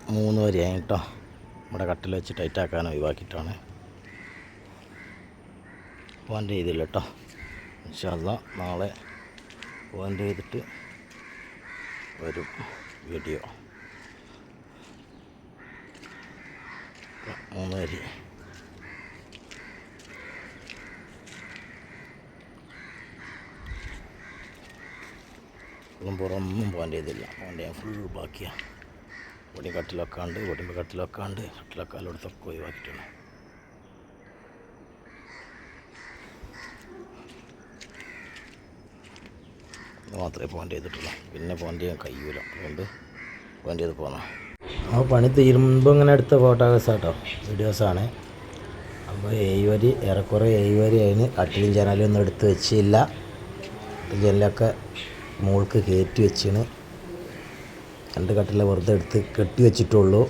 3 വരിയായി കേട്ടോ. നമ്മുടെ കട്ടിൽ വെച്ച് ടൈറ്റാക്കാൻ ഒഴിവാക്കിയിട്ടാണ്. പോയിൻ്റ് ചെയ്തില്ല കേട്ടോ. ഇൻഷാ അല്ലാഹ് നാളെ പോയിൻ്റ് ചെയ്തിട്ട് വരും വീഡിയോ. 3 വരി പുറമൊന്നും പോയിൻ്റ് ചെയ്തില്ല. പോയിൻ്റ് ചെയ്യാൻ ഫുൾ ബാക്കിയാണ്. ഇവിടെ കട്ടിലൊക്കാണ്ട് കട്ടിലൊക്കാലോടത്തൊക്കെ ഒഴിവാക്കിയിട്ടാണ്. ഇത് മാത്രമേ പോയിൻ്റ് ചെയ്തിട്ടുള്ളൂ. പിന്നെ പോയിൻ്റ് ചെയ്യാൻ കഴിയൂല. അതുകൊണ്ട് പോയിൻ്റ് ചെയ്ത് പോകണം. ആ പണി തീരുമ്പോൾ ഇങ്ങനെ എടുത്ത ഫോട്ടോഗ്രാഫ്സ് കേട്ടോ, വീഡിയോസാണ്. അപ്പോൾ 7 വരി ഏറെക്കുറെ 7 വരി അതിന് കട്ടിലും ജനാലും ഒന്നും എടുത്ത് വെച്ചില്ല. ജനലൊക്കെ മുകൾക്ക് കയറ്റി വെച്ചാണ്. 2 കട്ടില വെറുതെ എടുത്ത് കെട്ടി വെച്ചിട്ടുള്ളൂ.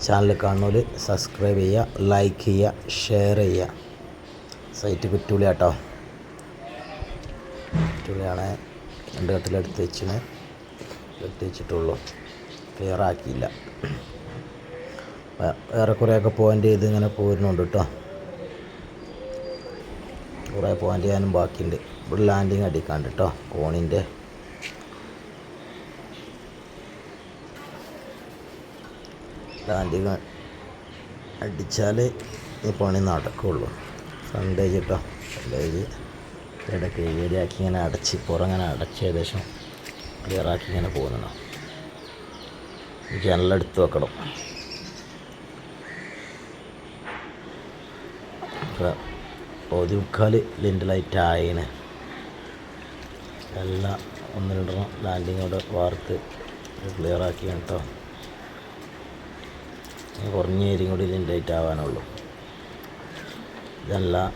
ചാനൽ കാണുന്നവർ സബ്സ്ക്രൈബ് ചെയ്യുക, ലൈക്ക് ചെയ്യുക, ഷെയർ ചെയ്യുക. സൈറ്റ് കുറ്റുളി കേട്ടോ, കുറ്റുളിയാണ്. 2 കട്ടിലെടുത്ത് വെച്ചാണ് കെട്ടി വെച്ചിട്ടുള്ളൂ. ക്ലിയർ ആക്കിയില്ല. ഏറെക്കുറെയൊക്കെ പോയിൻ്റ് ചെയ്ത് ഇങ്ങനെ പോരുന്നുണ്ട് കേട്ടോ. കുറേ പോയിൻ്റ് ചെയ്യാനും ബാക്കിയുണ്ട്. ഇവിടെ ലാൻഡിങ് അടിക്കാണ്ട് കേട്ടോ. കോണിൻ്റെ ലാൻഡിങ് അടിച്ചാൽ ഈ പണി നടക്കുള്ളൂ. ഫ്രണ്ടേജ് കേട്ടോ, ഫ്രണ്ടേജ് ഇടയ്ക്ക് ഏരിയാക്കി ഇങ്ങനെ അടച്ച് പുറങ്ങനെ അടച്ച് ഏകദേശം ക്ലിയറാക്കി ഇങ്ങനെ പോകുന്നതാണ്. ജനലെടുത്ത് വെക്കണം. പകുതി മുക്കാൽ ലിൻഡലായിട്ട് ആയിന്. എല്ലാം 1-2 ലാൻഡിങ്ങോടെ വാർത്ത് ക്ലിയറാക്കി കേട്ടോ. കുറഞ്ഞ ഏരിയയും കൂടി ലിൻഡലായിട്ട് ആവാനുള്ളൂ. ഇതെല്ലാം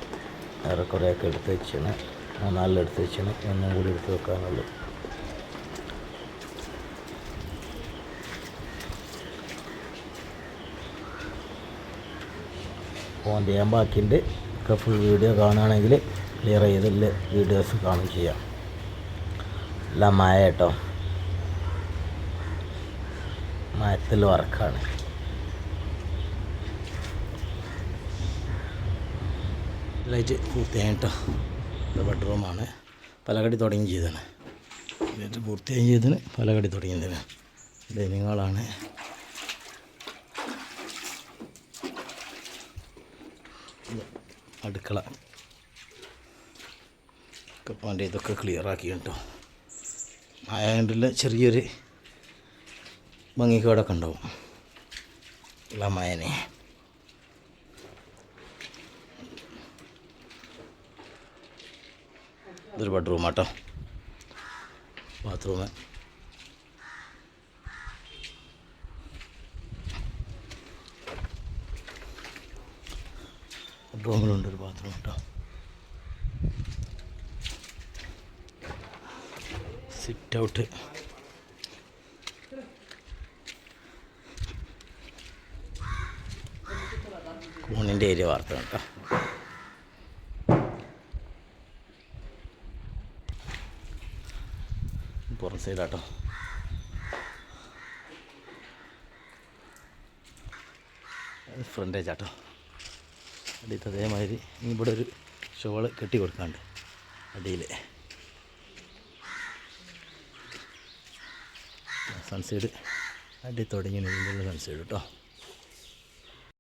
ഏറെക്കുറെയൊക്കെ എടുത്ത് വെച്ചാണ്. 3-4 എടുത്ത് വെച്ചാണ്. 1 കൂടി എടുത്ത് വെക്കാനുള്ളൂ. പോയിൻ്റ് ചെയ്യാൻ ബാക്കിയുണ്ട്. ഒക്കെ ഫുൾ വീഡിയോ കാണുകയാണെങ്കിൽ ക്ലിയർ ചെയ്തില്ല വീഡിയോസ് കാണുകയും ചെയ്യാം. എല്ലാം മഴ കേട്ടോ, മഴത്തിൽ വർക്കാണ്. ലൈറ്റ് പൂർത്തിയായി കേട്ടോ. ഇത് ബെഡ്റൂമാണ്. പലകടി തുടങ്ങി ചെയ്തതാണ്. ലൈറ്റ് പൂർത്തിയായി ചെയ്തതിന് പലകടി തുടങ്ങിയതിന്. ഡൈനിങ് ഹാളാണ്. അടുക്കള ഒക്കെ പോയിൻ്റ് ഇതൊക്കെ ക്ലിയറാക്കി കേട്ടോ. മഴ ചെറിയൊരു ഭംഗിക്കേടൊക്കെ ഉണ്ടാവും എല്ലാ മഴനെ. ഇതൊരു ബെഡ്റൂം കേട്ടോ. ബാത്റൂം ബെഡ്റൂമിലുണ്ടൊരു ബാത്റൂം കേട്ടോ. സിറ്റ് ഔട്ട്, കൂണിൻ്റെ ഏരിയ വാർത്ത കേട്ടോ. പുറം സൈഡാട്ടോ. ഫ്രണ്ടേജ് ആട്ടോ. അടിയത്ത് അതേമാതിരി ഇവിടെ ഒരു ഷോള് കെട്ടി കൊടുക്കാണ്ട് അടിയിൽ. സൺസൈഡ് അടി തുടങ്ങി സൺസൈഡ് കേട്ടോ.